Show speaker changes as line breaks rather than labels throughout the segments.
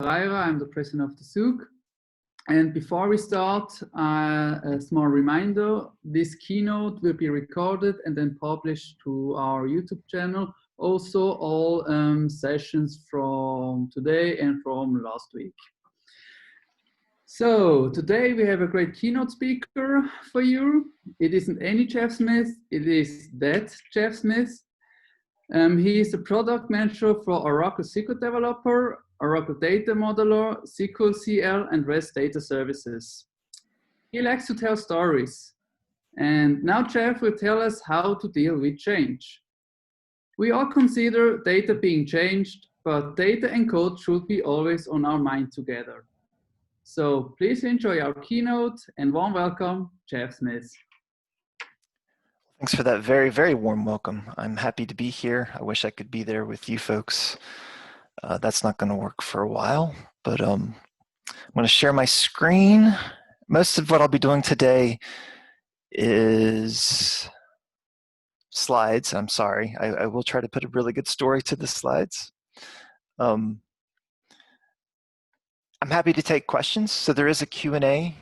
I'm the president of the SOUG. And before we start, a small reminder, this keynote will be recorded and then published to our YouTube channel. Also, all sessions from today and from last week. So today we have a great keynote speaker for you. It isn't any Jeff Smith, it is that Jeff Smith. He is a product manager for Oracle SQL Developer, Oracle Data Modeler, SQLcl, and REST Data Services. He likes to tell stories. And now Jeff will tell us how to deal with change. We all consider data being changed, but data and code should be always on our mind together. So please enjoy our keynote and warm welcome, Jeff Smith.
Thanks for that very, very warm welcome. I'm happy to be here. I wish I could be there with you folks. That's not going to work for a while, but I'm going to share my screen. Most of what I'll be doing today is slides. I'm sorry. I will try to put a really good story to the slides. I'm happy to take questions. So there is a Q&A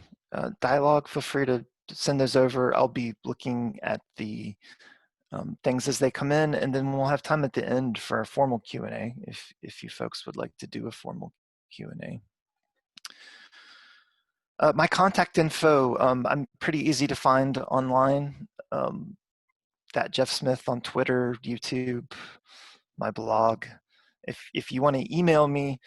dialogue. Feel free to send those over. I'll be looking at the things as they come in, and then we'll have time at the end for a formal Q&A if you folks would like to do a formal Q&A. My contact info, I'm pretty easy to find online. That Jeff Smith on Twitter, YouTube, my blog. If you want to email me,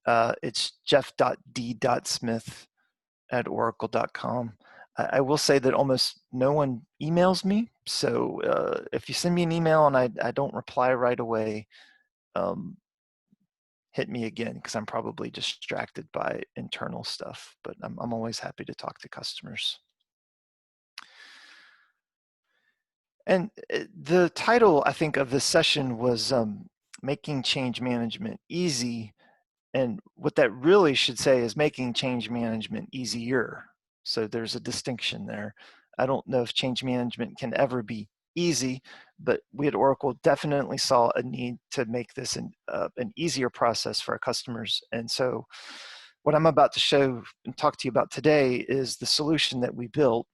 it's jeff.d.smith@oracle.com. I will say that almost no one emails me, so if you send me an email and I don't reply right away, hit me again, because I'm probably distracted by internal stuff, but I'm always happy to talk to customers. And the title, I think, of this session was Making Change Management Easy, and what that really should say is making change management easier. So there's a distinction there. I don't know if change management can ever be easy, but we at Oracle definitely saw a need to make this an easier process for our customers. And so what I'm about to show and talk to you about today is the solution that we built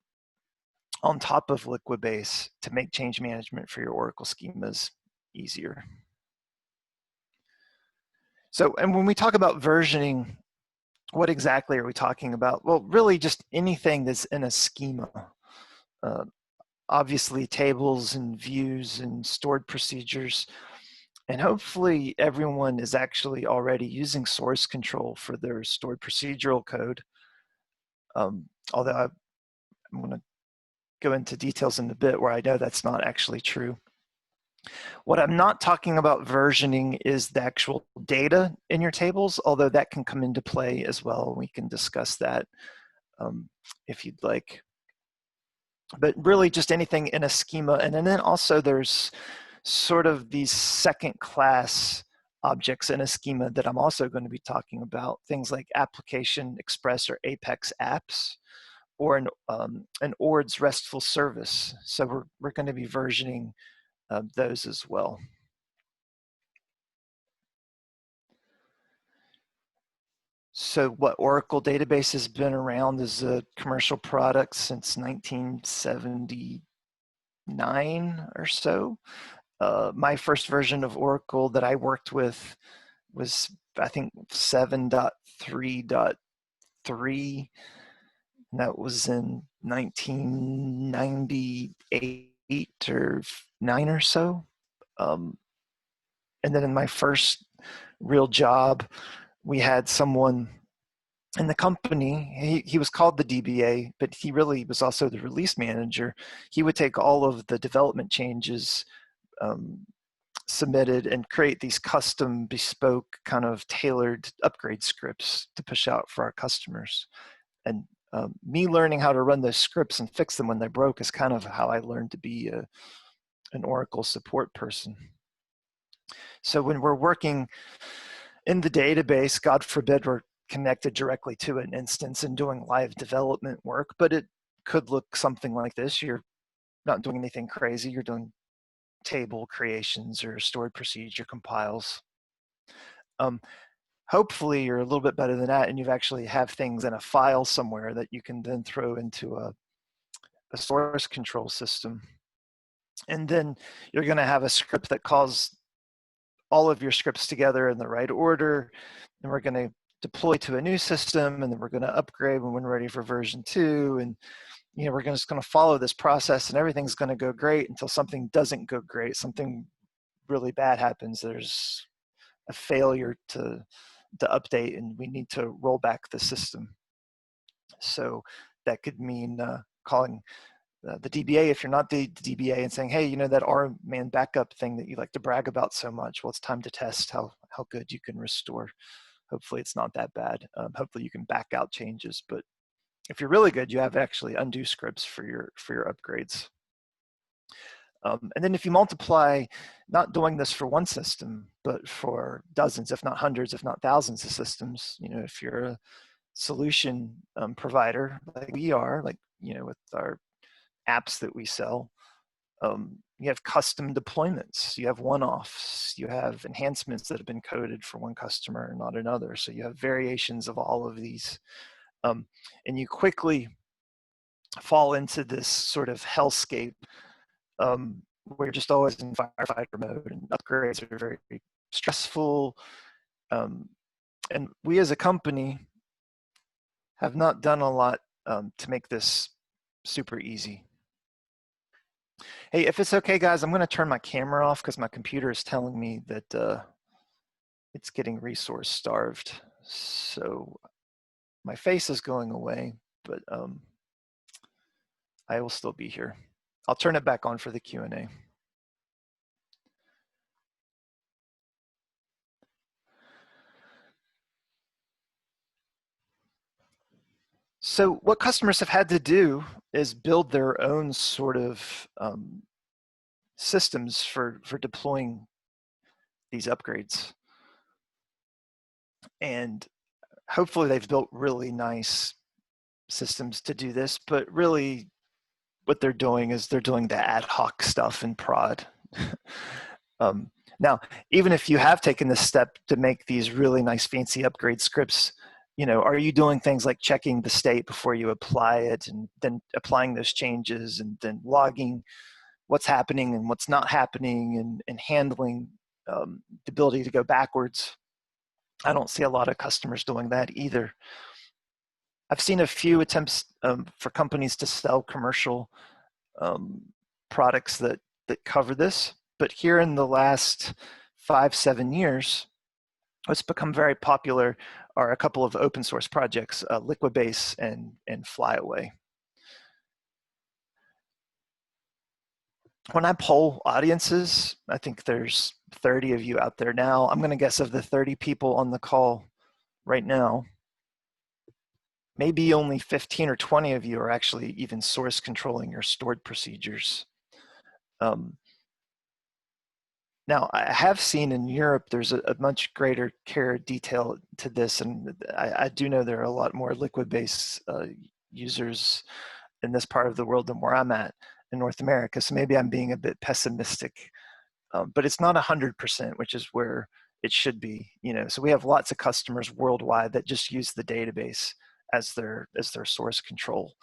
on top of Liquibase to make change management for your Oracle schemas easier. So, and when we talk about versioning, what exactly are we talking about? Well, really just anything that's in a schema. Obviously tables and views and stored procedures. And hopefully everyone is actually already using source control for their stored procedural code. Although I'm going to go into details in a bit where I know that's not actually true. What I'm not talking about versioning is the actual data in your tables, although that can come into play as well. We can discuss that if you'd like. But really just anything in a schema. And then also there's sort of these second class objects in a schema that I'm also going to be talking about. Things like application, express, or Apex apps, or an ORDS RESTful service. So we're going to be versioning those as well. So what Oracle Database has been around as a commercial product since 1979 or so. My first version of Oracle that I worked with was, I think, 7.3.3. And that was in 1998 or 9 or so. And then in my first real job, we had someone in the company, he was called the DBA, but he really was also the release manager. He would take all of the development changes submitted and create these custom, bespoke, kind of tailored upgrade scripts to push out for our customers. And me learning how to run those scripts and fix them when they broke is kind of how I learned to be an Oracle support person. So when we're working in the database, God forbid we're connected directly to an instance and doing live development work, but it could look something like this. You're not doing anything crazy. You're doing table creations or stored procedure compiles. hopefully you're a little bit better than that, and you've actually have things in a file somewhere that you can then throw into a source control system. And then you're going to have a script that calls all of your scripts together in the right order, and we're going to deploy to a new system, and then we're going to upgrade when we're ready for version 2, and we're just going to follow this process, and everything's going to go great until something doesn't go great. Something really bad happens. There's a failure to update, and we need to roll back the system. So that could mean calling the DBA if you're not the DBA and saying, hey, that RMAN backup thing that you like to brag about so much, well, it's time to test how good you can restore. Hopefully it's not that bad. Hopefully you can back out changes, but if you're really good, you have actually undo scripts for your upgrades. And then if you multiply, not doing this for one system, but for dozens, if not hundreds, if not thousands of systems, if you're a solution provider like we are, like, with our apps that we sell, you have custom deployments, you have one-offs, you have enhancements that have been coded for one customer and not another. So you have variations of all of these. And you quickly fall into this sort of hellscape where you're just always in firefighter mode, and upgrades are very stressful. And we as a company have not done a lot to make this super easy. Hey, if it's okay, guys, I'm going to turn my camera off because my computer is telling me that it's getting resource starved. So my face is going away, but I will still be here. I'll turn it back on for the Q&A. So what customers have had to do is build their own sort of systems for deploying these upgrades. And hopefully they've built really nice systems to do this, but really what they're doing is they're doing the ad hoc stuff in prod. Now, even if you have taken this step to make these really nice fancy upgrade scripts, are you doing things like checking the state before you apply it, and then applying those changes, and then logging what's happening and what's not happening, and handling the ability to go backwards? I don't see a lot of customers doing that either. I've seen a few attempts for companies to sell commercial products that cover this, but here in the last 5-7 years, what's become very popular are a couple of open source projects, Liquibase and Flyaway. When I poll audiences, I think there's 30 of you out there now. I'm going to guess of the 30 people on the call right now, maybe only 15 or 20 of you are actually even source controlling your stored procedures. Now, I have seen in Europe, there's a much greater care detail to this, and I do know there are a lot more Liquibase users in this part of the world than where I'm at in North America, so maybe I'm being a bit pessimistic, but it's not 100%, which is where it should be. So we have lots of customers worldwide that just use the database as their source control,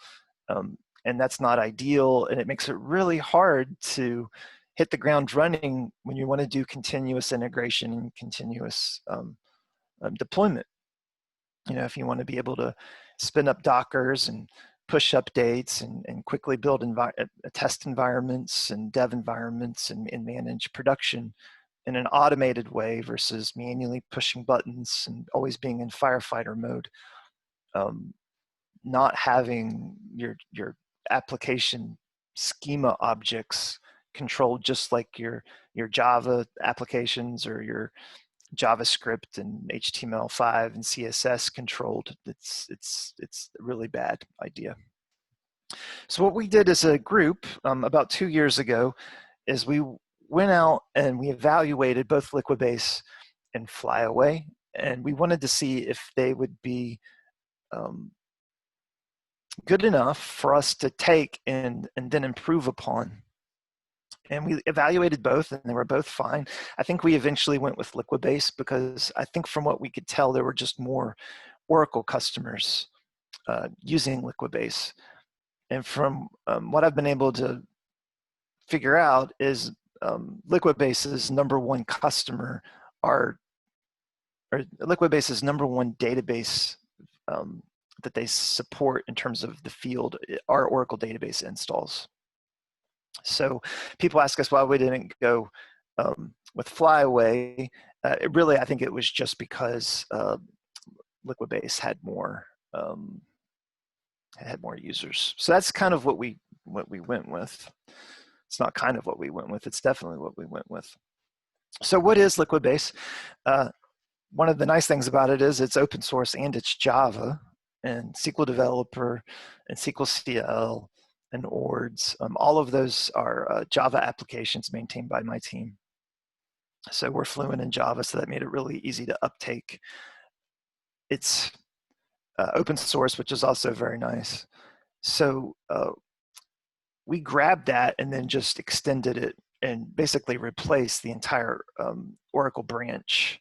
and that's not ideal, and it makes it really hard to hit the ground running when you want to do continuous integration and continuous deployment. If you want to be able to spin up Dockers and push updates and quickly build test environments and dev environments and manage production in an automated way versus manually pushing buttons and always being in firefighter mode, not having your application schema objects controlled just like your Java applications or your JavaScript and HTML5 and CSS controlled. It's a really bad idea. So what we did as a group about 2 years ago is we went out and we evaluated both Liquibase and Flyaway, and we wanted to see if they would be good enough for us to take and then improve upon. And we evaluated both, and they were both fine. I think we eventually went with Liquibase because I think from what we could tell, there were just more Oracle customers using Liquibase. And from what I've been able to figure out is Liquibase's number one customer or Liquibase's number one database that they support in terms of the field are Oracle database installs. So people ask us why we didn't go with Flyaway. Really, I think it was just because Liquibase had more users. So that's kind of what we went with. It's not kind of what we went with. It's definitely what we went with. So what is Liquibase? One of the nice things about it is it's open source and it's Java, and SQL Developer and SQLcl and ORDS. All of those are Java applications maintained by my team. So we're fluent in Java, so that made it really easy to uptake. It's open source, which is also very nice. So we grabbed that and then just extended it and basically replaced the entire Oracle branch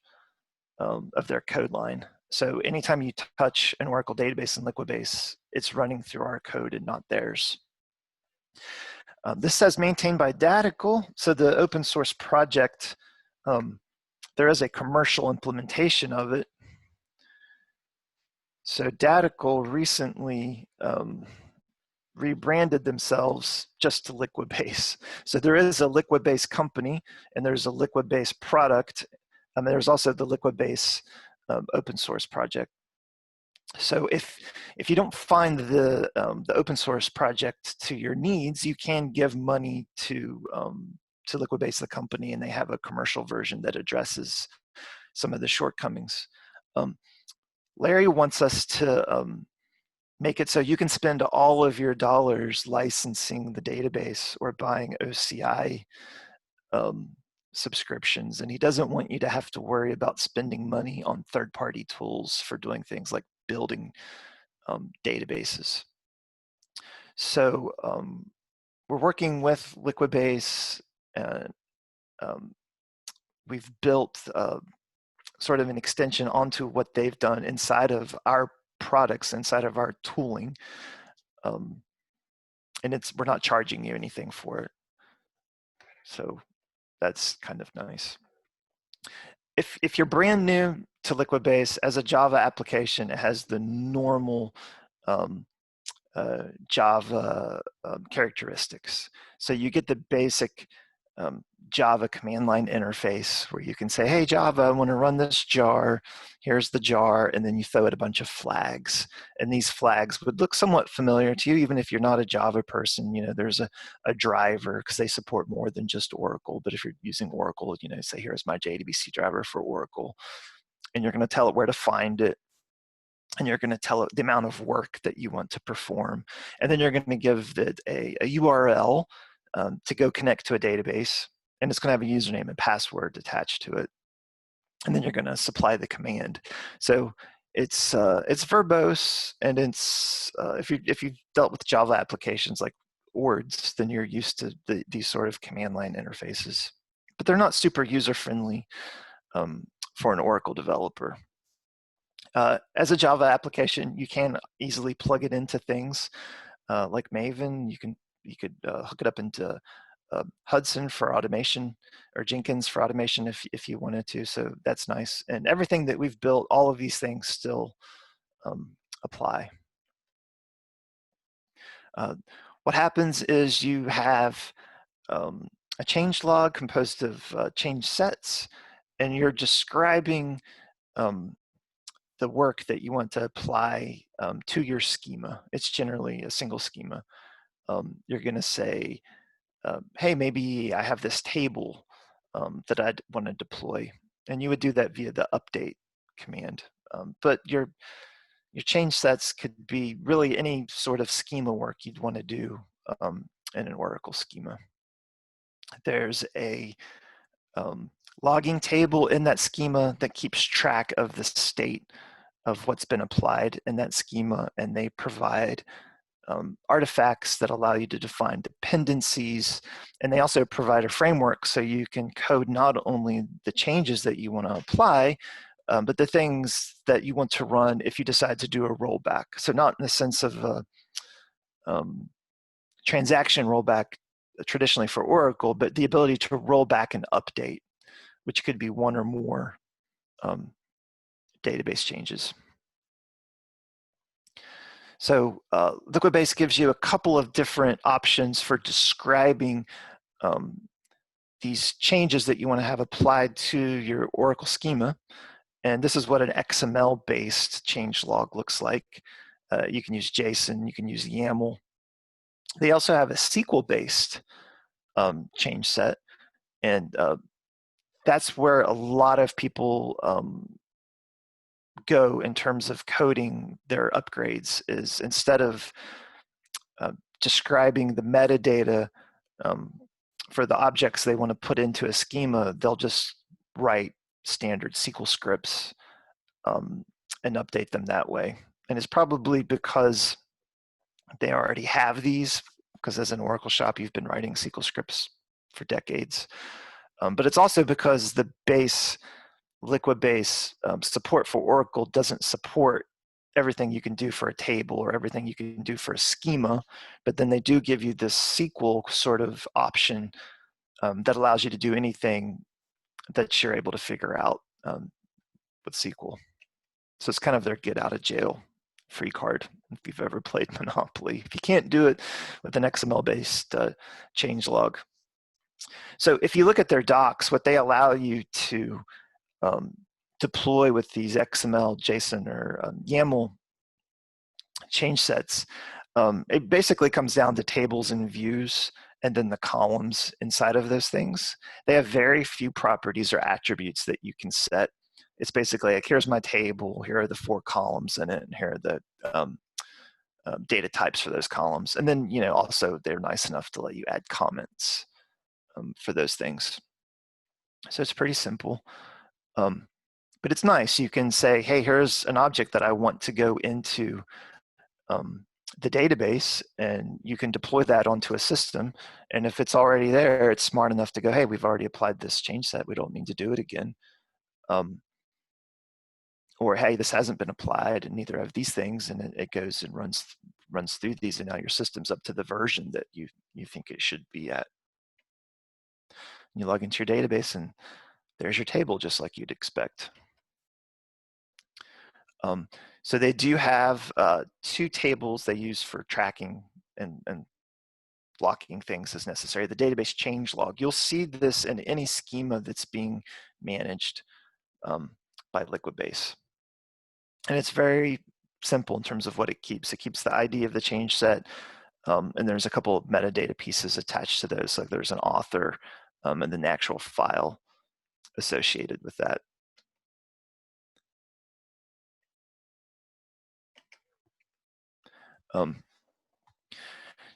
of their code line. So anytime you touch an Oracle database in Liquibase, it's running through our code and not theirs. This says maintained by Datical. So the open source project, there is a commercial implementation of it. So Datical recently rebranded themselves just to Liquibase. So there is a Liquibase company and there's a Liquibase product. And there's also the Liquibase open source project. So if you don't find the open source project to your needs, you can give money to Liquibase, the company, and they have a commercial version that addresses some of the shortcomings. Larry wants us to make it so you can spend all of your dollars licensing the database or buying OCI subscriptions, and he doesn't want you to have to worry about spending money on third-party tools for doing things like building databases. So we're working with Liquibase, and we've built sort of an extension onto what they've done inside of our products, inside of our tooling, and we're not charging you anything for it. So that's kind of nice. If you're brand new to Liquibase as a Java application, it has the normal Java characteristics. So you get the basic Java command line interface where you can say, hey, Java, I want to run this jar. Here's the jar. And then you throw it a bunch of flags. And these flags would look somewhat familiar to you, even if you're not a Java person. You know, there's a driver because they support more than just Oracle. But if you're using Oracle, you know, say, here's my JDBC driver for Oracle. And you're going to tell it where to find it. And you're going to tell it the amount of work that you want to perform. And then you're going to give it a URL to go connect to a database, and it's going to have a username and password attached to it. And then you're going to supply the command. So it's verbose, and it's if you've dealt with Java applications like ORDS, then you're used to these sort of command line interfaces. But they're not super user friendly for an Oracle developer. As a Java application, you can easily plug it into things like Maven. You could hook it up into Hudson for automation, or Jenkins for automation if you wanted to. So that's nice. And everything that we've built, all of these things still apply. What happens is you have a change log composed of change sets, and you're describing the work that you want to apply to your schema. It's generally a single schema. You're going to say, hey, maybe I have this table that I'd want to deploy. And you would do that via the update command. But your change sets could be really any sort of schema work you'd want to do in an Oracle schema. There's a logging table in that schema that keeps track of the state of what's been applied in that schema, and they provide artifacts that allow you to define dependencies, and they also provide a framework so you can code not only the changes that you want to apply, but the things that you want to run if you decide to do a rollback. So not in the sense of a transaction rollback traditionally for Oracle, but the ability to roll back and update, which could be one or more database changes. So Liquibase gives you a couple of different options for describing these changes that you want to have applied to your Oracle schema. And this is what an XML based change log looks like. You can use JSON, you can use YAML. They also have a SQL based change set. And that's where a lot of people go in terms of coding their upgrades, is instead of describing the metadata for the objects they want to put into a schema, they'll just write standard SQL scripts and update them that way. And it's probably because they already have these, because as an Oracle shop, you've been writing SQL scripts for decades. But it's also because the base Liquibase support for Oracle doesn't support everything you can do for a table or everything you can do for a schema, but then they do give you this SQL sort of option that allows you to do anything that you're able to figure out with SQL. So it's kind of their get out of jail free card if you've ever played Monopoly. If you can't do it with an XML based change log. So if you look at their docs, what they allow you to deploy with these XML, JSON, or YAML change sets, it basically comes down to tables and views and then the columns inside of those things. They have very few properties or attributes that you can set. It's basically like, here's my table, here are the 4 columns in it, and here are the data types for those columns. And then, also they're nice enough to let you add comments for those things. So it's pretty simple. But it's nice. You can say, hey, here's an object that I want to go into the database, and you can deploy that onto a system. And if it's already there, it's smart enough to go, hey, we've already applied this change set. We don't need to do it again. Or, hey, this hasn't been applied, and neither have these things, and it goes and runs through these, and now your system's up to the version that you think it should be at. You log into your database, and there's your table, just like you'd expect. So they do have 2 tables they use for tracking and blocking things as necessary. The database change log. You'll see this in any schema that's being managed by Liquibase. And it's very simple in terms of what it keeps. It keeps the ID of the change set, and there's a couple of metadata pieces attached to those. Like there's an author and then the actual file associated with that.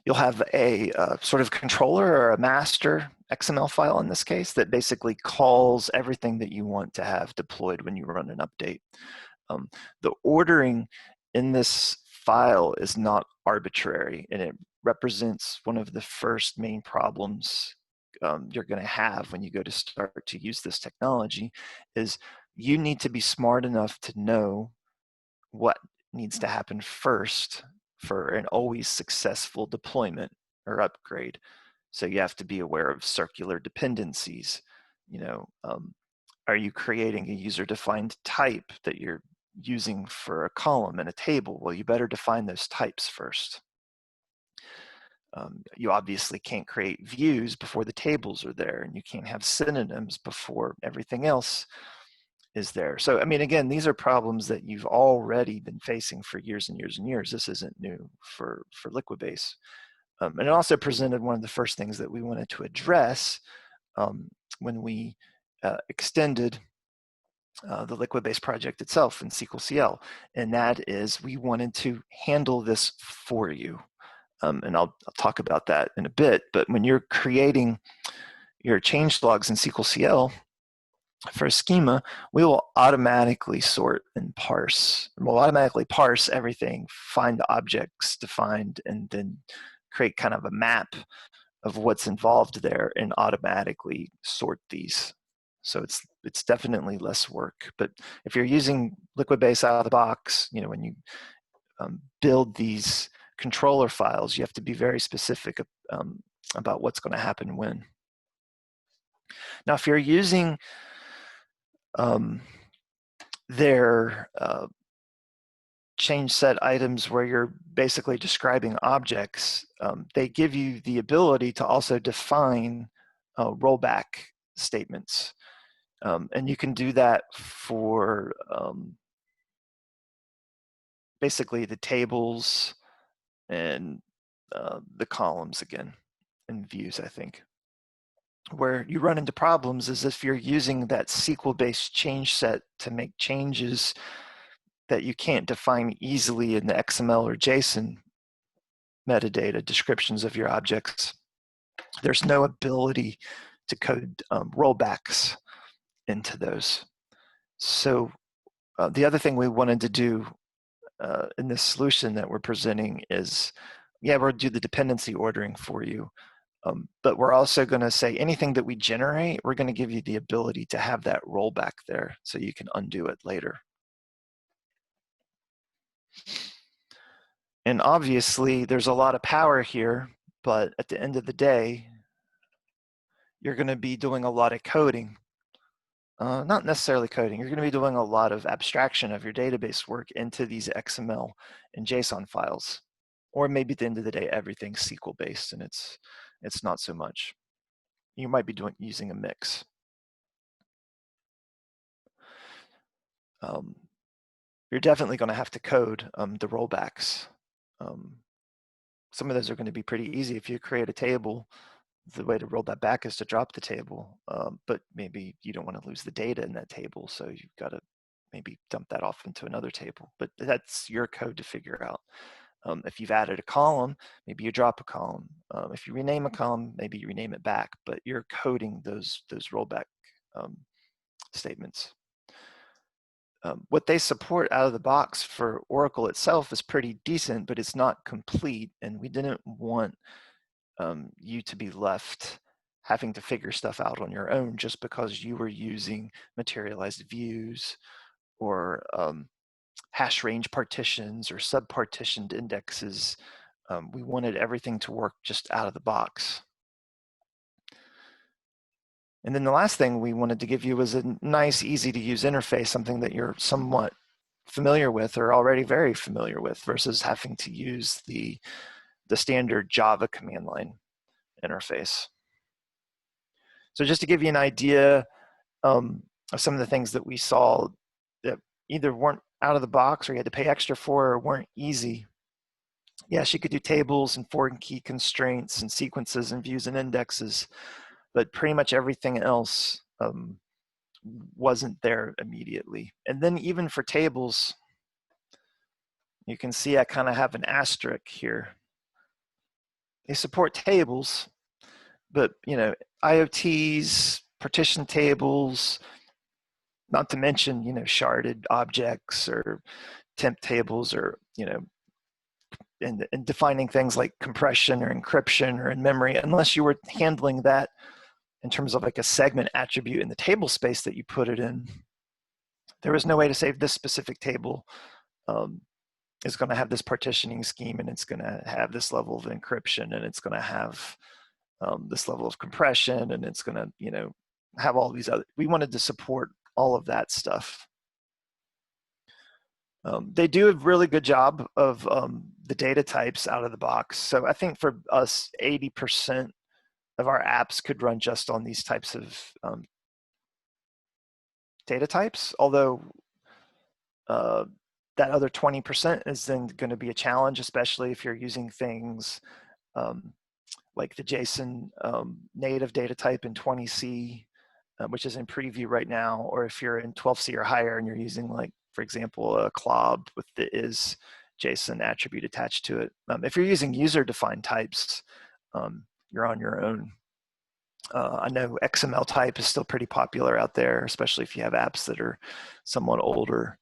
You'll have a sort of controller or a master XML file in this case that basically calls everything that you want to have deployed when you run an update. The ordering in this file is not arbitrary, and it represents one of the first main problems you're going to have when you go to start to use this technology. Is you need to be smart enough to know what needs to happen first for an always successful deployment or upgrade. So you have to be aware of circular dependencies. Are you creating a user-defined type that you're using for a column and a table? Well, you better define those types first. You obviously can't create views before the tables are there, and you can't have synonyms before everything else is there. So, I mean, again, these are problems that you've already been facing for years and years and years. This isn't new for Liquibase. And it also presented one of the first things that we wanted to address when we extended the Liquibase project itself in SQLcl, and that is we wanted to handle this for you. And I'll talk about that in a bit, but when you're creating your change logs in SQLcl, for a schema, we will automatically sort and parse. We'll automatically parse everything, find the objects defined, and then create kind of a map of what's involved there and automatically sort these. So it's definitely less work. But if you're using Liquibase out of the box, you know, when you build these controller files, you have to be very specific about what's going to happen when. Now, if you're using their change set items where you're basically describing objects, they give you the ability to also define rollback statements. And you can do that for basically the tables and the columns again, and views, I think. Where you run into problems is if you're using that SQL-based change set to make changes that you can't define easily in the XML or JSON metadata descriptions of your objects. There's no ability to code rollbacks into those. So the other thing we wanted to do in this solution that we're presenting is, yeah, we'll do the dependency ordering for you. But we're also going to say anything that we generate, we're going to give you the ability to have that rollback there so you can undo it later. And obviously, there's a lot of power here, but at the end of the day, you're going to be doing a lot of coding. Not necessarily coding, you're going to be doing a lot of abstraction of your database work into these XML and JSON files. Or maybe at the end of the day, everything's SQL based and it's not so much. You might be using a mix. You're definitely going to have to code the rollbacks. Some of those are going to be pretty easy. If you create a table, the way to roll that back is to drop the table, but maybe you don't want to lose the data in that table, so you've got to maybe dump that off into another table. But that's your code to figure out. If you've added a column, maybe you drop a column. If you rename a column, maybe you rename it back, but you're coding those rollback statements. What they support out of the box for Oracle itself is pretty decent, but it's not complete, and we didn't want you to be left having to figure stuff out on your own just because you were using materialized views or hash range partitions or sub-partitioned indexes. We wanted everything to work just out of the box. And then the last thing we wanted to give you was a nice, easy to use interface, something that you're somewhat familiar with or already very familiar with versus having to use the standard Java command line interface. So just to give you an idea of some of the things that we saw that either weren't out of the box or you had to pay extra for or weren't easy. Yes, you could do tables and foreign key constraints and sequences and views and indexes, but pretty much everything else wasn't there immediately. And then even for tables, you can see I kind of have an asterisk here. They support tables, but you know, IoTs, partition tables, not to mention, you know, sharded objects or temp tables or, you know, and defining things like compression or encryption or in memory, unless you were handling that in terms of like a segment attribute in the table space that you put it in, there was no way to say this specific table is going to have this partitioning scheme and it's going to have this level of encryption and it's going to have this level of compression and it's going to, you know, have all these other, we wanted to support all of that stuff. They do a really good job of the data types out of the box. So I think for us, 80% of our apps could run just on these types of data types, although that other 20% is then going to be a challenge, especially if you're using things like the JSON native data type in 20C, which is in preview right now, or if you're in 12C or higher and you're using, like, for example, a CLOB with the is JSON attribute attached to it. If you're using user-defined types, you're on your own. I know XML type is still pretty popular out there, especially if you have apps that are somewhat older.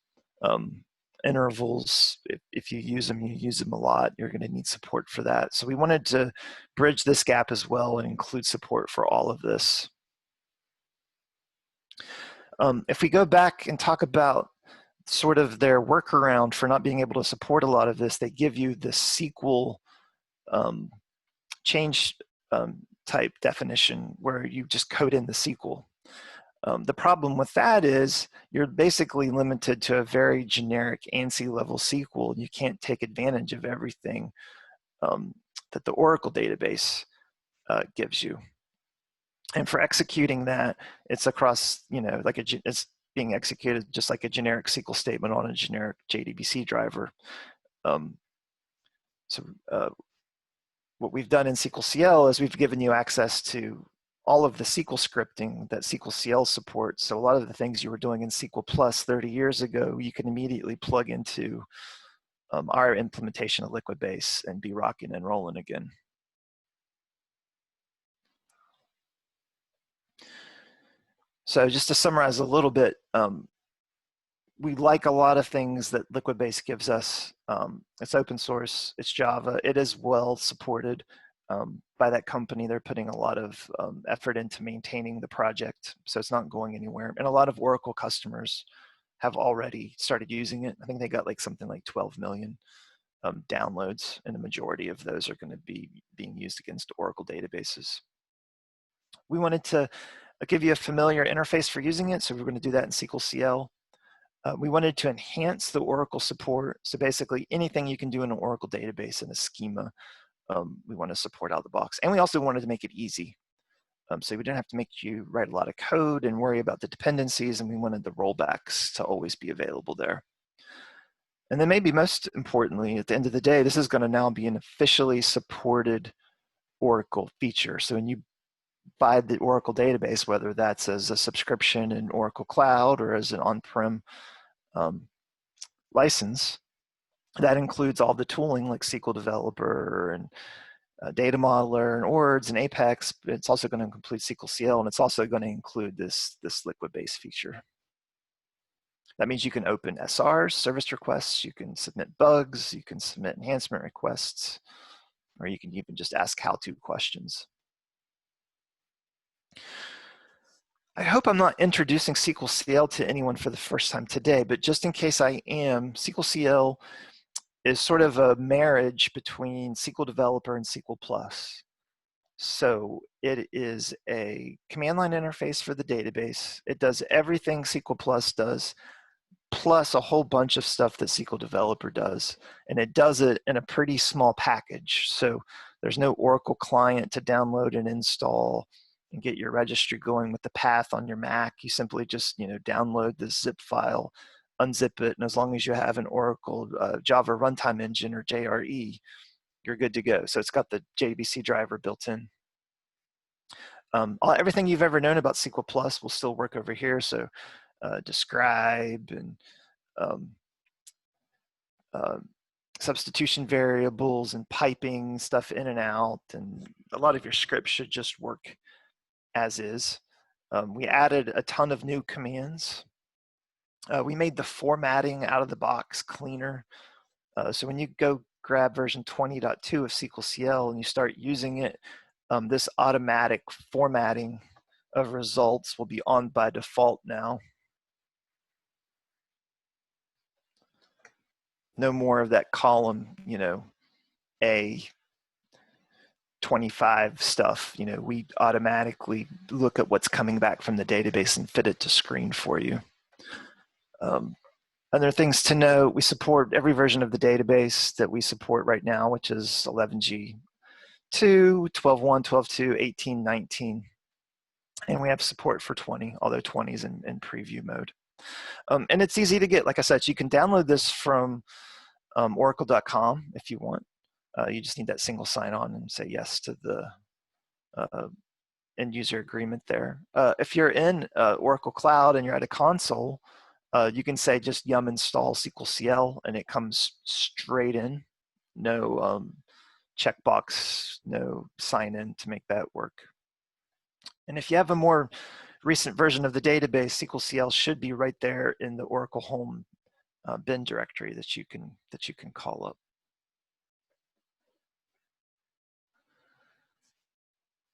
Intervals, if you use them a lot, you're going to need support for that. So we wanted to bridge this gap as well and include support for all of this. If we go back and talk about sort of their workaround for not being able to support a lot of this, they give you the SQL change type definition where you just code in the SQL. The problem with that is you're basically limited to a very generic ANSI level SQL. You can't take advantage of everything that the Oracle database gives you. And for executing that, it's across, like it's being executed just like a generic SQL statement on a generic JDBC driver. What we've done in SQLcl is we've given you access to all of the SQL scripting that SQLcl supports. So a lot of the things you were doing in SQL Plus 30 years ago, you can immediately plug into our implementation of Liquibase and be rocking and rolling again. So just to summarize a little bit, we like a lot of things that Liquibase gives us. It's open source, it's Java, it is well supported by that company. They're putting a lot of effort into maintaining the project, so it's not going anywhere. And a lot of Oracle customers have already started using it. I think they got like something like 12 million downloads, and the majority of those are going to be being used against Oracle databases. We wanted to give you a familiar interface for using it, so we're going to do that in SQLcl. We wanted to enhance the Oracle support, so basically anything you can do in an Oracle database in a schema, we want to support out of the box. And we also wanted to make it easy, so we didn't have to make you write a lot of code and worry about the dependencies, and we wanted the rollbacks to always be available there. And then maybe most importantly, at the end of the day, this is going to now be an officially supported Oracle feature. So when you buy the Oracle database, whether that's as a subscription in Oracle Cloud or as an on-prem license, that includes all the tooling like SQL Developer and Data Modeler and ORDS and Apex. But it's also going to include SQLcl, and it's also going to include this Liquibase feature. That means you can open SRs, service requests, you can submit bugs, you can submit enhancement requests, or you can even just ask how-to questions. I hope I'm not introducing SQLcl to anyone for the first time today, but just in case I am, SQLcl is sort of a marriage between SQL Developer and SQL Plus. So it is a command line interface for the database. It does everything SQL Plus does, plus a whole bunch of stuff that SQL Developer does. And it does it in a pretty small package. So there's no Oracle client to download and install and get your registry going with the path on your Mac. You simply just download the zip file, unzip it, and as long as you have an Oracle Java Runtime Engine or JRE, you're good to go. So it's got the JDBC driver built in. Everything you've ever known about SQL Plus will still work over here. So describe and substitution variables and piping stuff in and out, and a lot of your scripts should just work as is. We added a ton of new commands. We made the formatting out of the box cleaner. So when you go grab version 20.2 of SQLcl and you start using it, this automatic formatting of results will be on by default now. No more of that column, A 25 stuff. We automatically look at what's coming back from the database and fit it to screen for you. Other things to note, we support every version of the database that we support right now, which is 11G2, 12.1, 12.2, 18, 19. And we have support for 20, although 20 is in preview mode. And it's easy to get. Like I said, you can download this from oracle.com if you want. You just need that single sign-on and say yes to the end user agreement there. If you're in Oracle Cloud and you're at a console, you can say just yum install SQLcl and it comes straight in. No checkbox, no sign in to make that work. And if you have a more recent version of the database, SQLcl should be right there in the Oracle Home bin directory that you can call up.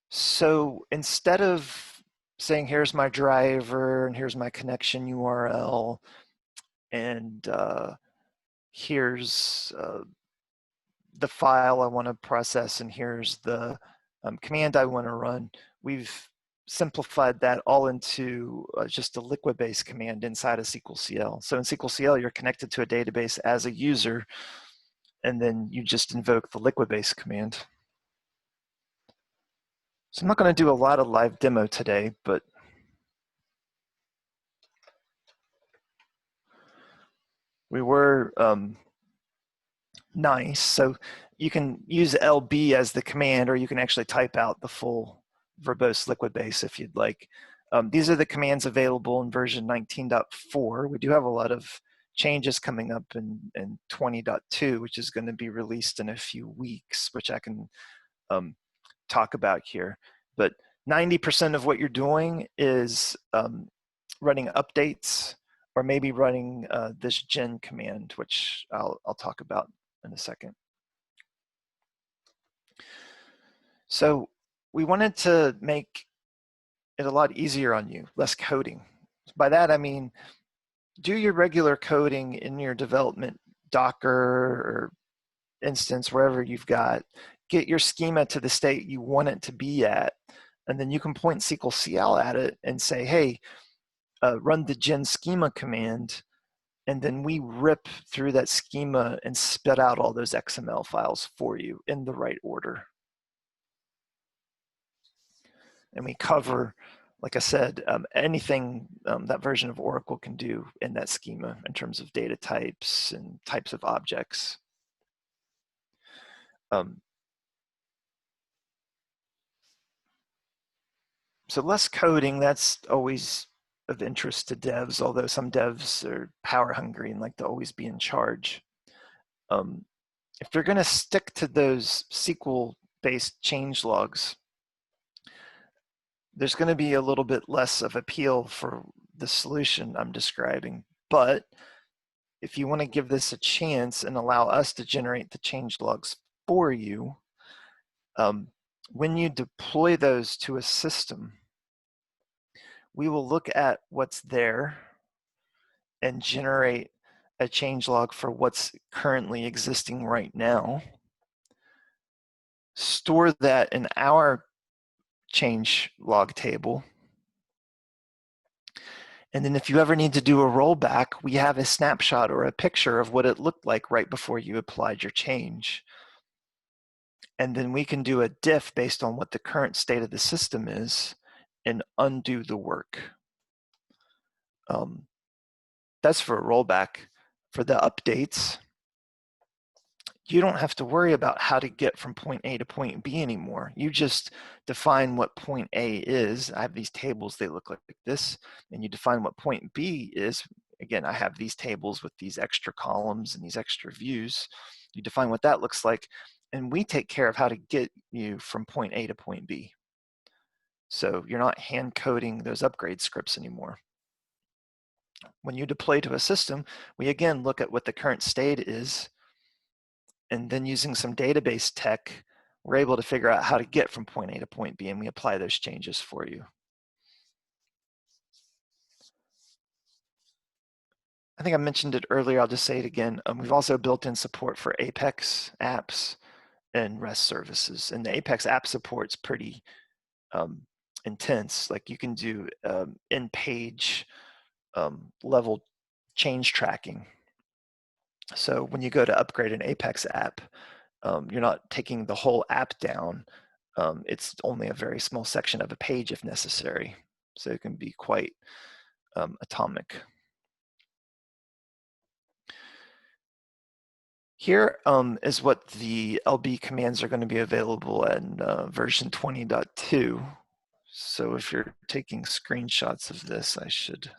So instead of saying, here's my driver and here's my connection URL, and here's the file I want to process, and here's the command I want to run, we've simplified that all into just a Liquibase command inside of SQLcl. So in SQLcl, you're connected to a database as a user, and then you just invoke the Liquibase command. So I'm not going to do a lot of live demo today, but we were nice. So you can use LB as the command, or you can actually type out the full verbose Liquibase if you'd like. These are the commands available in version 19.4. We do have a lot of changes coming up in 20.2, which is going to be released in a few weeks, which I can talk about here. But 90% of what you're doing is running updates, or maybe running this gen command, which I'll talk about in a second. So we wanted to make it a lot easier on you, less coding. By that I mean, do your regular coding in your development Docker or instance, wherever you've got, get your schema to the state you want it to be at, and then you can point SQLcl at it and say, hey, run the gen schema command, and then we rip through that schema and spit out all those XML files for you in the right order. And we cover, like I said, anything that version of Oracle can do in that schema in terms of data types and types of objects. So less coding, that's always of interest to devs, although some devs are power hungry and like to always be in charge. If you're going to stick to those SQL-based change logs, there's going to be a little bit less of appeal for the solution I'm describing. But if you want to give this a chance and allow us to generate the change logs for you, when you deploy those to a system, we will look at what's there and generate a change log for what's currently existing right now, store that in our change log table, and then if you ever need to do a rollback, we have a snapshot or a picture of what it looked like right before you applied your change. And then we can do a diff based on what the current state of the system is and undo the work. That's for a rollback. For the updates, you don't have to worry about how to get from point A to point B anymore. You just define what point A is. I have these tables, they look like this, and you define what point B is. Again, I have these tables with these extra columns and these extra views. You define what that looks like, and we take care of how to get you from point A to point B. So you're not hand coding those upgrade scripts anymore. When you deploy to a system, we again look at what the current state is, and then using some database tech, we're able to figure out how to get from point A to point B, and we apply those changes for you. I think I mentioned it earlier, I'll just say it again. We've also built in support for Apex apps and REST services. And the Apex app support's pretty intense. Like you can do in-page level change tracking. So when you go to upgrade an Apex app, you're not taking the whole app down. It's only a very small section of a page if necessary. So it can be quite atomic. Here is what the LB commands are going to be available in version 20.2. So if you're taking screenshots of this, I should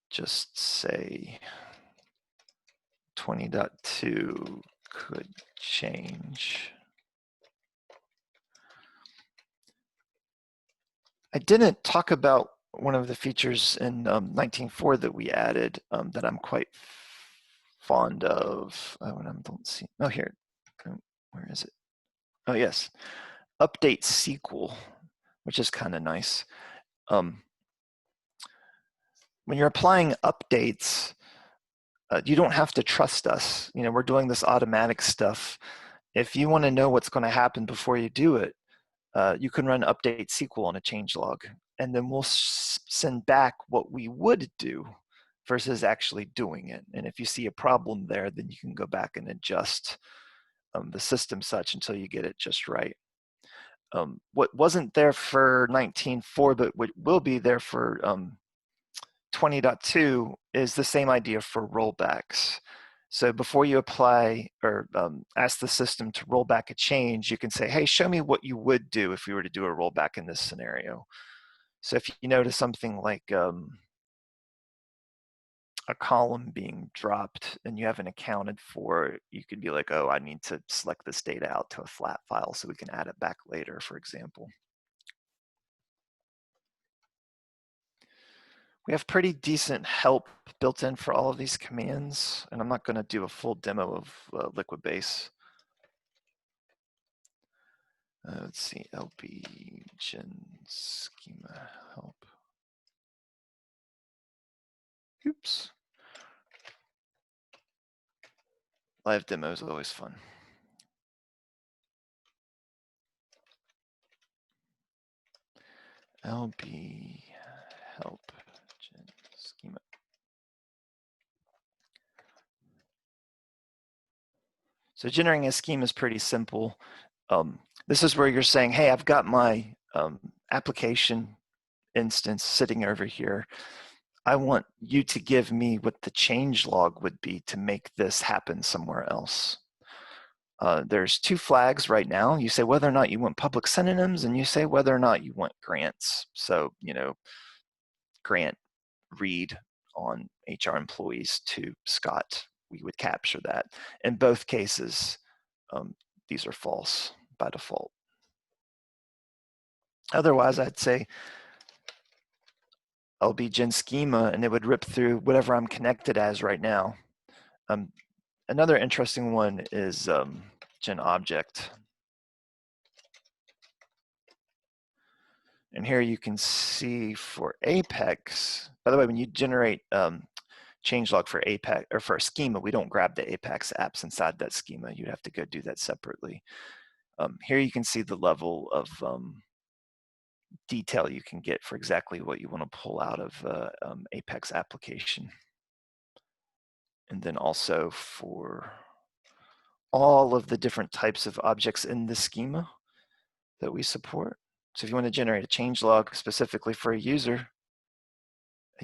just say 20.2 could change. I didn't talk about one of the features in 19.4 that we added that I'm quite fond of. Oh, and I don't see. Oh, here. Where is it? Oh, yes. Update SQL, which is kind of nice. When you're applying updates, you don't have to trust us. You know, we're doing this automatic stuff. If you want to know what's going to happen before you do it, you can run update SQL on a change log, and then we'll send back what we would do versus actually doing it. And if you see a problem there, then you can go back and adjust the system such until you get it just right. What wasn't there for 19.4, but what will be there for 20.2 is the same idea for rollbacks. So before you apply or ask the system to roll back a change, you can say, hey, show me what you would do if we were to do a rollback in this scenario. So if you notice something like a column being dropped and you haven't accounted for, you could be like, oh, I need to select this data out to a flat file so we can add it back later, for example. We have pretty decent help built in for all of these commands, and I'm not going to do a full demo of Liquibase. Let's see, lb gen schema help. Oops. Live demo is always fun. lb help gen schema. So generating a schema is pretty simple. This is where you're saying, hey, I've got my application instance sitting over here. I want you to give me what the change log would be to make this happen somewhere else. There's two flags right now. You say whether or not you want public synonyms, and you say whether or not you want grants. So, you know, grant read on HR employees to Scott, we would capture that. In both cases, these are false by default. Otherwise, I'd say lb gen schema, and it would rip through whatever I'm connected as right now. Another interesting one is gen object. And here you can see for Apex, by the way, when you generate changelog for Apex or for a schema, we don't grab the Apex apps inside that schema. You'd have to go do that separately. Here you can see the level of detail you can get for exactly what you want to pull out of Apex application. And then also for all of the different types of objects in the schema that we support. So if you want to generate a changelog specifically for a user,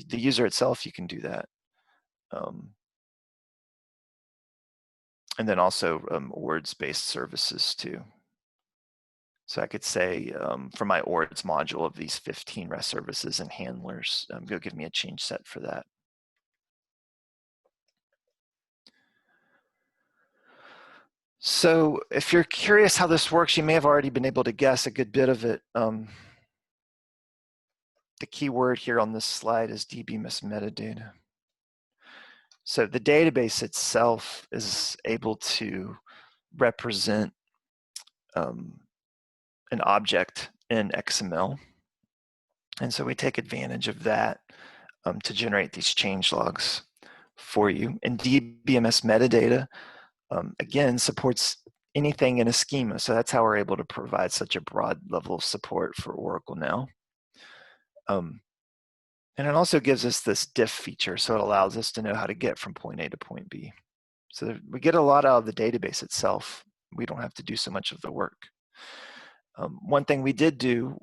the user itself, you can do that. And then also ORDS-based services too. So I could say for my ORDS module of these 15 REST services and handlers, go give me a change set for that. So if you're curious how this works, you may have already been able to guess a good bit of it. The key word here on this slide is dbms metadata. So the database itself is able to represent an object in XML. And so we take advantage of that to generate these change logs for you. And dbms metadata, again, supports anything in a schema. So that's how we're able to provide such a broad level of support for Oracle now. And it also gives us this diff feature, so it allows us to know how to get from point A to point B. So we get a lot out of the database itself. We don't have to do so much of the work. One thing we did do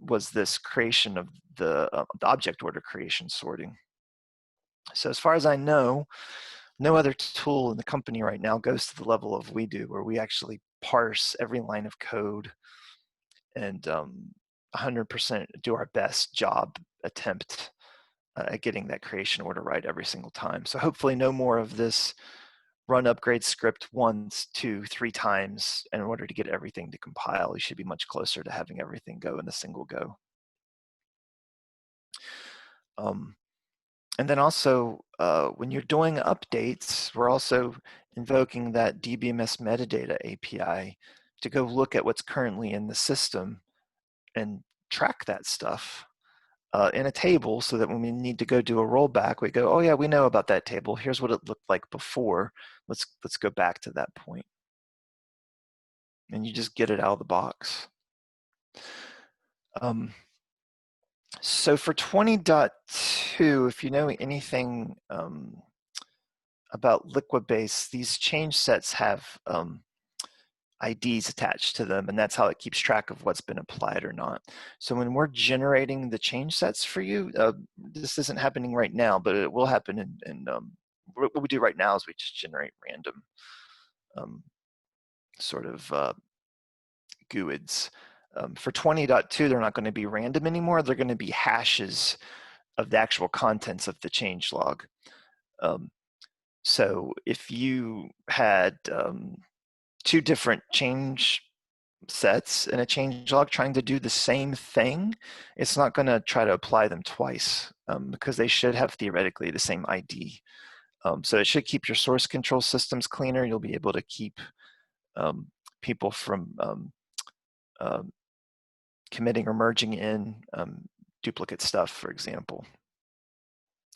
was this creation of the object order creation sorting. So as far as I know, no other tool in the company right now goes to the level of we do, where we actually parse every line of code and 100% do our best job attempt at getting that creation order right every single time. So hopefully no more of this run upgrade script once, 2, 3 times in order to get everything to compile. You should be much closer to having everything go in a single go. And then also, when you're doing updates, we're also invoking that DBMS metadata API to go look at what's currently in the system and track that stuff in a table, so that when we need to go do a rollback, we go, oh yeah, we know about that table. Here's what it looked like before. Let's go back to that point. And you just get it out of the box. So for 20.2, if you know anything about Liquibase, these change sets have IDs attached to them, and that's how it keeps track of what's been applied or not. So when we're generating the change sets for you, this isn't happening right now, but it will happen in what we do right now is we just generate random sort of GUIDs. For 20.2, they're not going to be random anymore. They're going to be hashes of the actual contents of the change log. So if you had two different change sets in a change log trying to do the same thing, it's not going to try to apply them twice because they should have theoretically the same ID. So it should keep your source control systems cleaner. You'll be able to keep people from committing or merging in duplicate stuff, for example.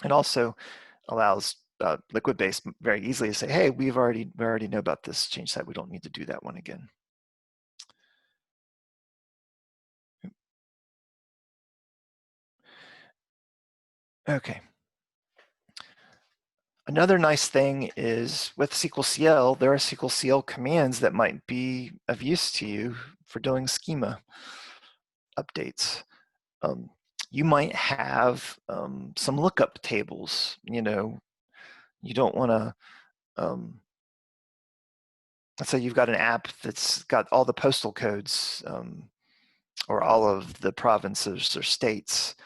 It also allows Liquibase very easily to say, hey, we already know about this change set. We don't need to do that one again. Okay. Another nice thing is with SQLcl, there are SQLcl commands that might be of use to you for doing schema updates. You might have some lookup tables. You know, you don't want to, let's say you've got an app that's got all the postal codes or all of the provinces or states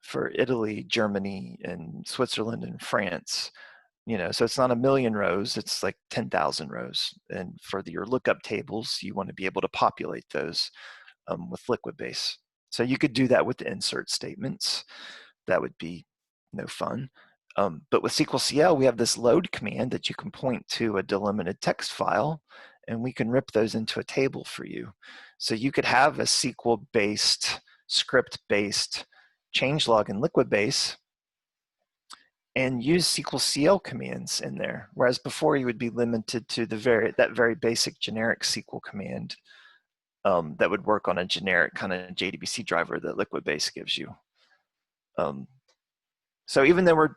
for Italy, Germany, and Switzerland and France. You know, so it's not 1,000,000 rows, it's like 10,000 rows. And for your lookup tables, you want to be able to populate those with Liquibase. So you could do that with the insert statements. That would be no fun. But with SQLcl, we have this load command that you can point to a delimited text file, and we can rip those into a table for you. So you could have a SQL-based, script-based changelog in Liquibase and use SQLcl commands in there, whereas before you would be limited to that very basic generic SQL command that would work on a generic kind of JDBC driver that Liquibase gives you. So even though we're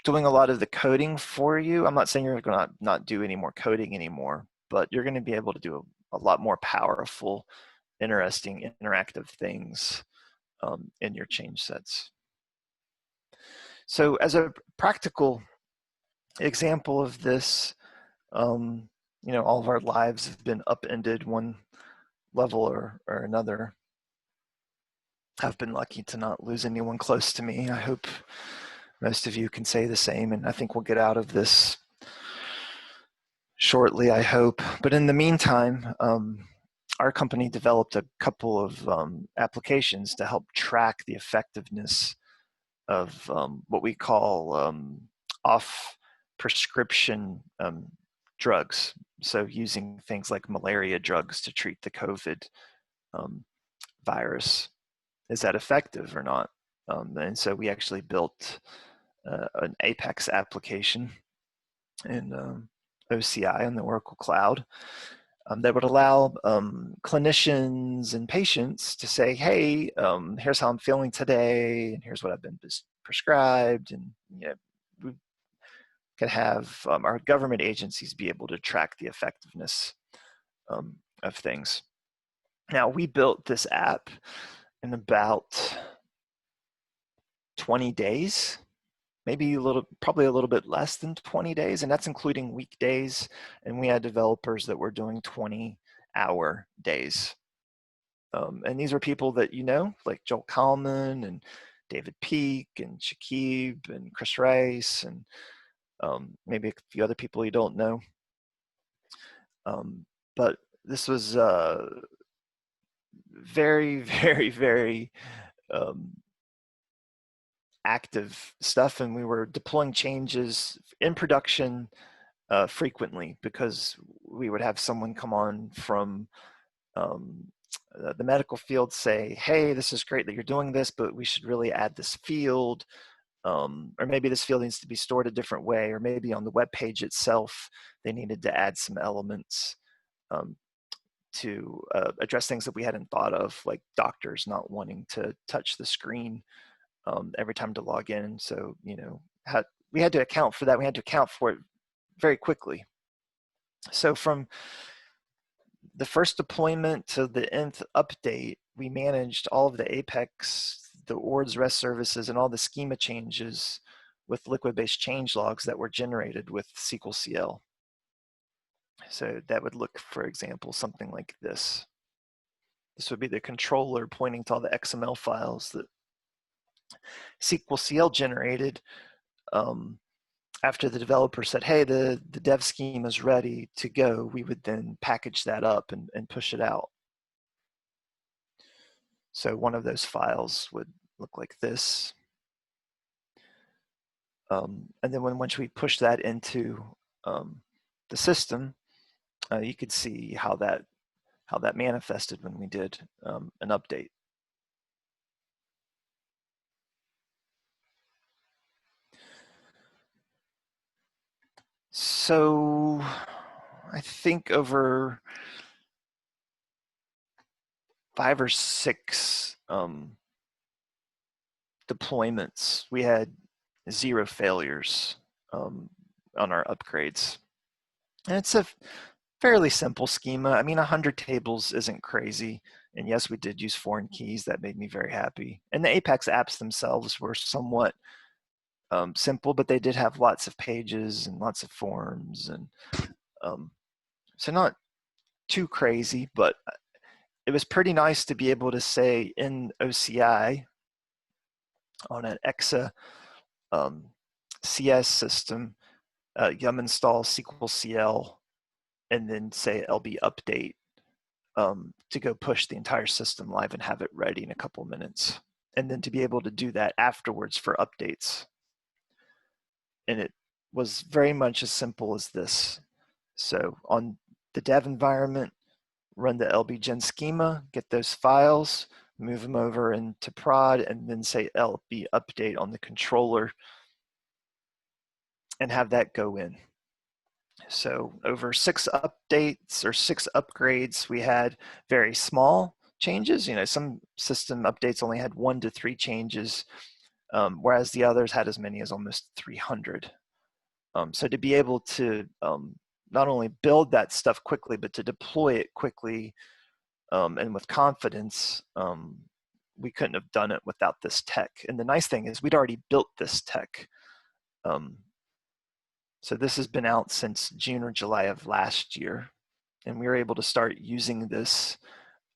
doing a lot of the coding for you, I'm not saying you're going to not do any more coding anymore, but you're going to be able to do a lot more powerful, interesting, interactive things in your change sets. So as a practical example of this, you know, all of our lives have been upended one level or another. I've been lucky to not lose anyone close to me. I hope most of you can say the same, and I think we'll get out of this shortly, I hope. But in the meantime, our company developed a couple of applications to help track the effectiveness of what we call off-prescription drugs. So using things like malaria drugs to treat the COVID virus. Is that effective or not? And so we actually built an Apex application in OCI on the Oracle Cloud that would allow clinicians and patients to say, hey, here's how I'm feeling today, and here's what I've been prescribed, and you know, we could have our government agencies be able to track the effectiveness of things. Now, we built this app in about 20 days, maybe probably a little bit less than 20 days, and that's including weekdays, and we had developers that were doing 20-hour days. And these are people that you know, like Joel Kalman and David Peak and Shakib and Chris Rice and maybe a few other people you don't know. But this was very, very, very active stuff, and we were deploying changes in production frequently, because we would have someone come on from the medical field say, hey, this is great that you're doing this, but we should really add this field, or maybe this field needs to be stored a different way, or maybe on the web page itself they needed to add some elements to address things that we hadn't thought of, like doctors not wanting to touch the screen every time to log in. So, you know, we had to account for that. We had to account for it very quickly. So from the first deployment to the nth update, we managed all of the Apex, the ORDS REST services, and all the schema changes with Liquibase change logs that were generated with SQLcl. So that would look, for example, something like this. This would be the controller pointing to all the XML files that SQLcl generated after the developer said, hey, the dev schema is ready to go. We would then package that up and push it out. So one of those files would look like this. And then once we push that into the system, you could see how that manifested when we did an update. So I think over 5 or 6 deployments, we had 0 failures on our upgrades. And it's a fairly simple schema. I mean, 100 tables isn't crazy. And yes, we did use foreign keys. That made me very happy. And the Apex apps themselves were somewhat simple, but they did have lots of pages and lots of forms. And so not too crazy, but it was pretty nice to be able to say in OCI on an EXA CS system, yum install SQLcl, and then say lb update to go push the entire system live and have it ready in a couple minutes. And then to be able to do that afterwards for updates. And it was very much as simple as this. So on the dev environment, run the lbgen schema, get those files, move them over into prod, and then say lb update on the controller and have that go in. So over 6 updates or 6 upgrades, we had very small changes. You know, some system updates only had 1 to 3 changes, whereas the others had as many as almost 300. So to be able to not only build that stuff quickly, but to deploy it quickly and with confidence, we couldn't have done it without this tech. And the nice thing is we'd already built this tech. So this has been out since June or July of last year, and we were able to start using this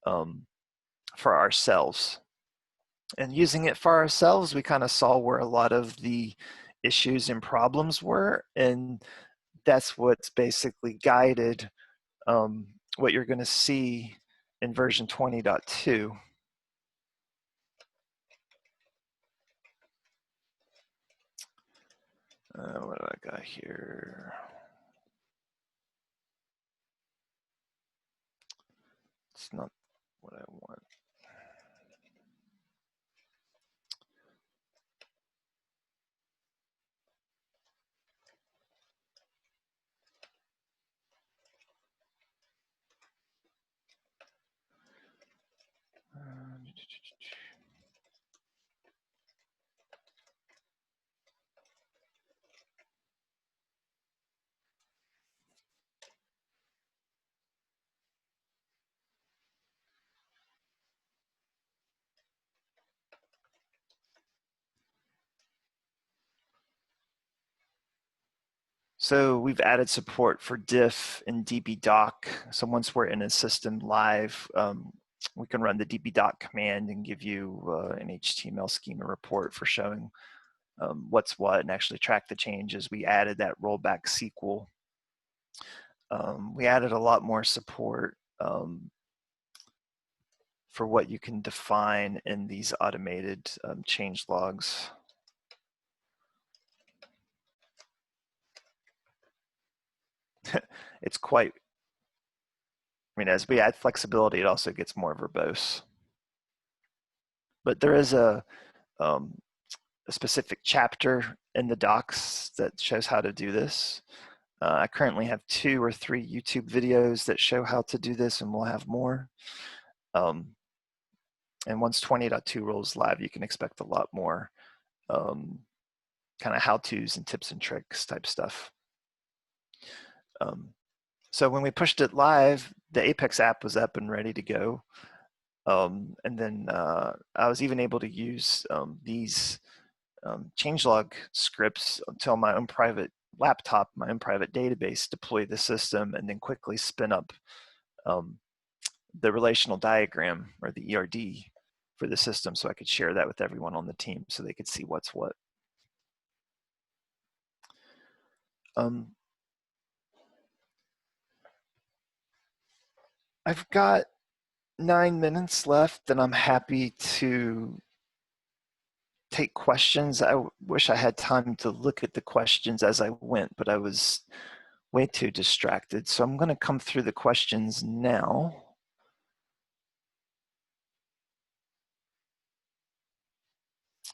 for ourselves. And using it for ourselves, we kind of saw where a lot of the issues and problems were, and that's what's basically guided what you're going to see in version 20.2. What do I got here? It's not what I want. So we've added support for diff and dbdoc. So once we're in a system live, we can run the dbdoc command and give you an HTML schema report for showing what's what and actually track the changes. We added that rollback SQL. We added a lot more support for what you can define in these automated change logs. it's quite, I mean, as we add flexibility, it also gets more verbose. But there is a specific chapter in the docs that shows how to do this. I currently have 2 or 3 YouTube videos that show how to do this, and we'll have more. And once 20.2 rolls live, you can expect a lot more kind of how-tos and tips and tricks type stuff. So when we pushed it live, the Apex app was up and ready to go. And then I was even able to use these changelog scripts to my own private laptop, my own private database, deploy the system, and then quickly spin up the relational diagram, or the ERD, for the system, so I could share that with everyone on the team so they could see what's what. I've got 9 minutes left, and I'm happy to take questions. I wish I had time to look at the questions as I went, but I was way too distracted. So I'm going to come through the questions now.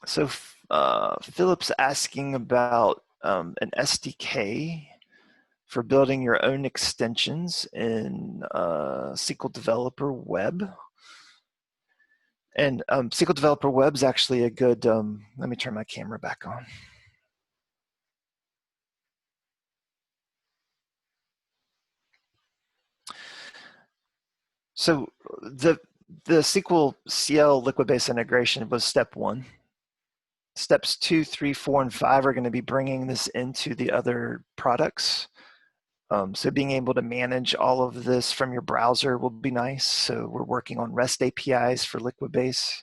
So Philip's asking about an SDK for building your own extensions in SQL Developer Web. And SQL Developer Web is actually a good, let me turn my camera back on. So the SQLcl Liquibase integration was step 1. Steps 2, 3, 4, and 5 are going to be bringing this into the other products. So being able to manage all of this from your browser will be nice. So we're working on REST APIs for Liquibase.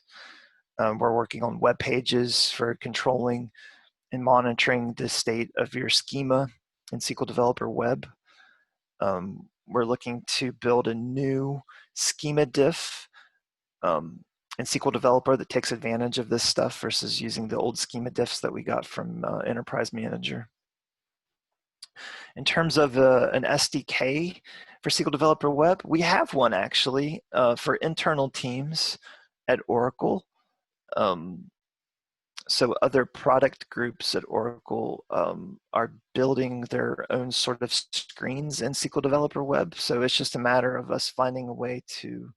We're working on web pages for controlling and monitoring the state of your schema in SQL Developer Web. We're looking to build a new schema diff in SQL Developer that takes advantage of this stuff versus using the old schema diffs that we got from Enterprise Manager. In terms of an SDK for SQL Developer Web, we have one actually for internal teams at Oracle. So other product groups at Oracle are building their own sort of screens in SQL Developer Web. So it's just a matter of us finding a way to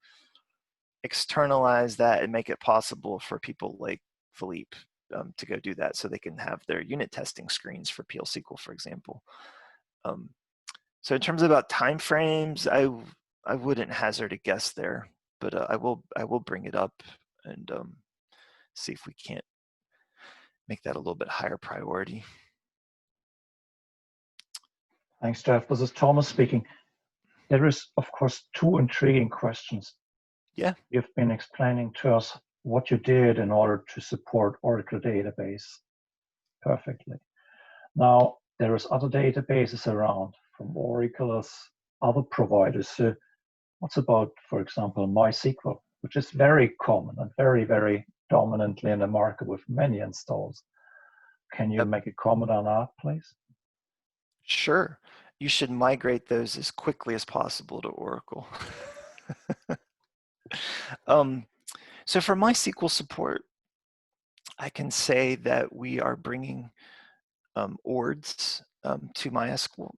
externalize that and make it possible for people like Philippe to go do that, so they can have their unit testing screens for PL SQL, for example. So in terms of about timeframes, I wouldn't hazard a guess there, but I will bring it up and see if we can't make that a little bit higher priority.
Thanks, Jeff. This is Thomas speaking. There is, of course, 2 intriguing questions.
Yeah.
You've been explaining to us what you did in order to support Oracle database perfectly. Now, there is other databases around from Oracle as other providers. So what's about, for example, MySQL, which is very common and very, very dominantly in the market with many installs. Can you make a comment on that, please?
Sure. You should migrate those as quickly as possible to Oracle. So for MySQL support, I can say that we are bringing ORDs to MySQL.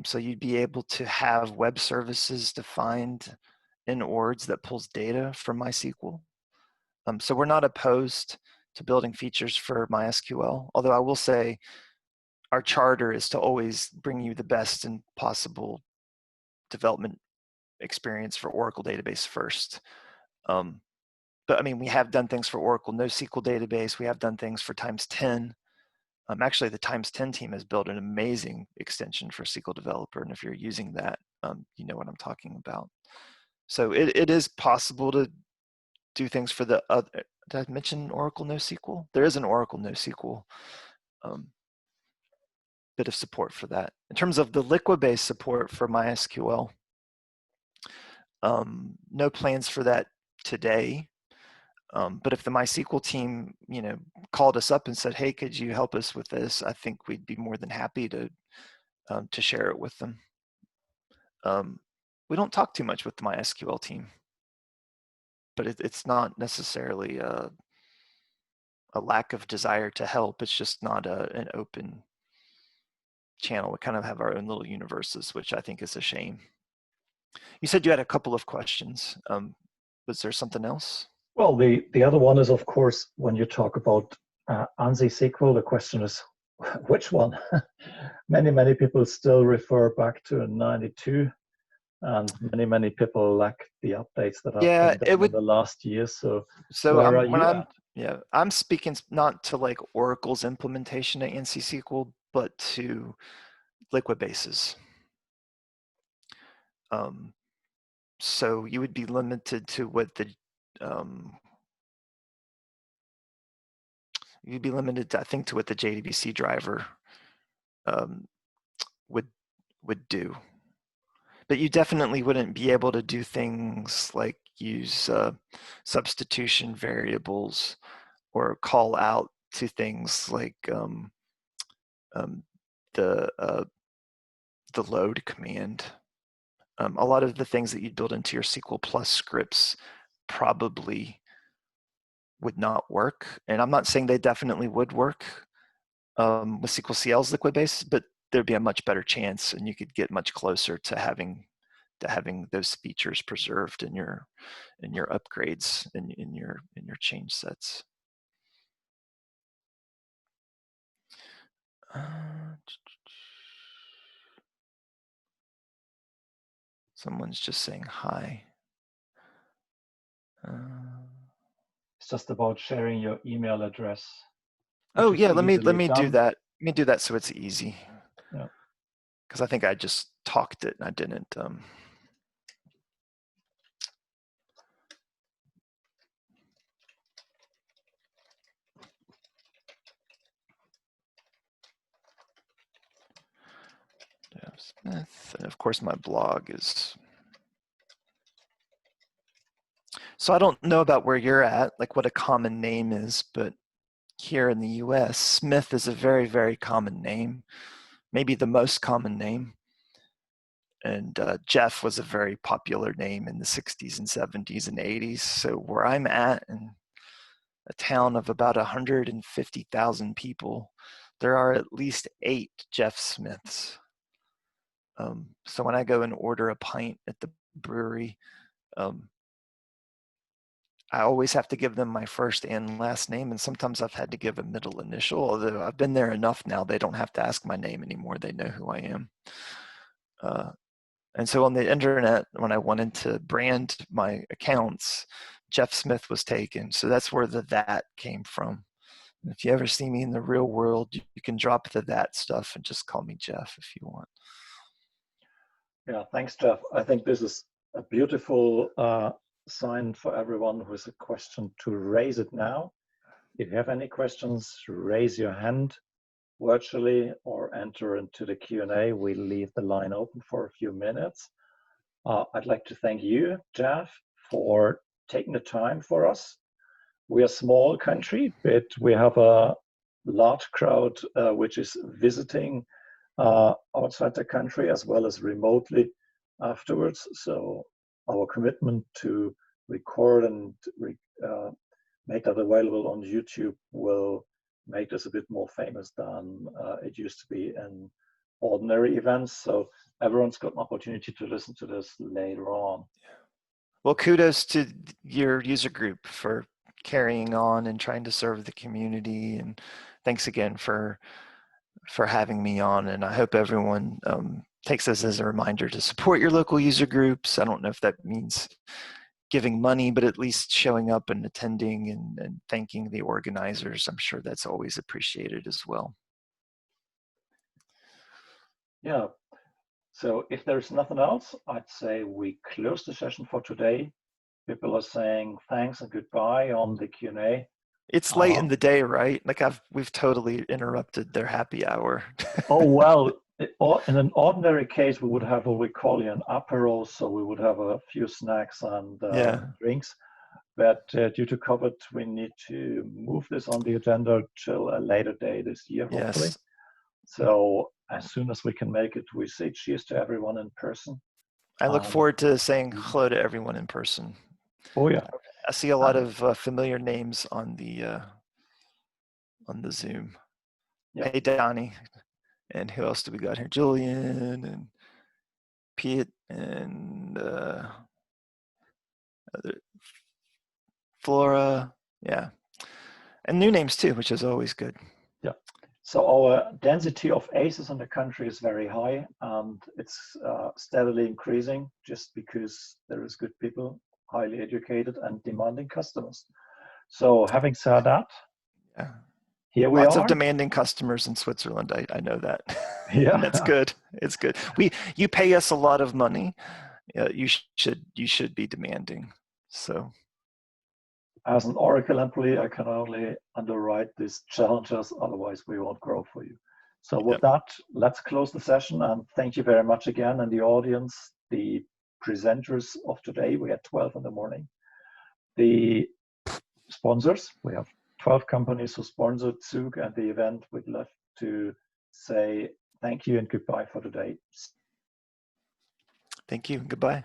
So you'd be able to have web services defined in ORDs that pulls data from MySQL. So we're not opposed to building features for MySQL, although I will say our charter is to always bring you the best and possible development experience for Oracle database first. But I mean, we have done things for Oracle NoSQL database. We have done things for ×10. Actually, the ×10 team has built an amazing extension for SQL Developer. And if you're using that, you know what I'm talking about. So it is possible to do things for the other. Did I mention Oracle NoSQL? There is an Oracle NoSQL bit of support for that. In terms of the Liquibase support for MySQL, no plans for that today. But if the MySQL team, called us up and said, "Hey, could you help us with this?" I think we'd be more than happy to to share it with them. We don't talk too much with my SQL team, but it's not necessarily a lack of desire to help. It's just not an open channel. We kind of have our own little universes, which I think is a shame. You said you had a couple of questions. Was there something else?
Well, the other one is, of course, when you talk about ANSI SQL, the question is, which one? Many people still refer back to 92, and many people lack the updates that have been done in the last year. So where are you at?
Yeah, I'm speaking not to like Oracle's implementation of ANSI SQL, but to Liquibases. So you would be limited to what the you'd be limited to, I think, to what the JDBC driver would do. But you definitely wouldn't be able to do things like use substitution variables or call out to things like the load command. A lot of the things that you'd build into your SQL Plus scripts probably would not work. And I'm not saying they definitely would work with SQLcl's Liquibase, but there'd be a much better chance, and you could get much closer to having those features preserved in your upgrades in your change sets. Someone's just saying hi.
It's just about sharing your email address.
Oh yeah, let me do that. Let me do that so it's easy.
Yeah.
Because I think I just talked it and I didn't. Smith, and of course my blog is. So I don't know about where you're at, like what a common name is, but here in the US, Smith is a very, very common name, maybe the most common name. And Jeff was a very popular name in the 60s and 70s and 80s. So where I'm at, in a town of about 150,000 people, there are at least 8 Jeff Smiths. So when I go and order a pint at the brewery, I always have to give them my first and last name, and sometimes I've had to give a middle initial, although I've been there enough now, they don't have to ask my name anymore. They know who I am. And so on the internet, when I wanted to brand my accounts, Jeff Smith was taken. So that's where the that came from. And if you ever see me in the real world, you can drop the that stuff and just call me Jeff if you want.
Yeah, thanks, Jeff. I think this is a beautiful sign for everyone who has a question to raise it now. If you have any questions, raise your hand virtually or enter into the Q&A. We'll leave the line open for a few minutes. I'd like to thank you, Jeff, for taking the time for us. We're a small country, but we have a large crowd which is visiting outside the country as well as remotely afterwards. So our commitment to record and make that available on YouTube will make this a bit more famous than it used to be in ordinary events. So everyone's got an opportunity to listen to this later on.
Well, kudos to your user group for carrying on and trying to serve the community. And thanks again for having me on. And I hope everyone takes this as a reminder to support your local user groups. I don't know if that means giving money, but at least showing up and attending and thanking the organizers. I'm sure that's always appreciated as well.
Yeah, so if there's nothing else, I'd say we close the session for today. People are saying thanks and goodbye on the Q&A.
It's late in the day, right? Like we've totally interrupted their happy hour.
Oh, well, in an ordinary case, we would have what we call an apéro, so we would have a few snacks and drinks. But due to COVID, we need to move this on the agenda till a later day this year, hopefully.
Yes.
So as soon as we can make it, we say cheers to everyone in person.
I look forward to saying hello to everyone in person.
Oh yeah,
I see a lot of familiar names on the Zoom.
Yeah.
Hey, Donnie, and who else do we got here? Julian and Pete and Flora, yeah, and new names too, which is always good.
Yeah. So our density of ACEs in the country is very high, and it's steadily increasing just because there is good people, highly educated and demanding customers. So having said that,
yeah,
here we
lots
are.
of demanding customers in Switzerland. I know that.
Yeah,
and that's good. It's good. You pay us a lot of money. You should be demanding. So.
As an Oracle employee, I can only underwrite these challenges, otherwise we won't grow for you. So with that, let's close the session, and thank you very much again, and the audience, the presenters of today. We had 12 in the morning. The sponsors, we have 12 companies who sponsored SOUG and the event. We'd love to say thank you and goodbye for today.
Thank you. Goodbye.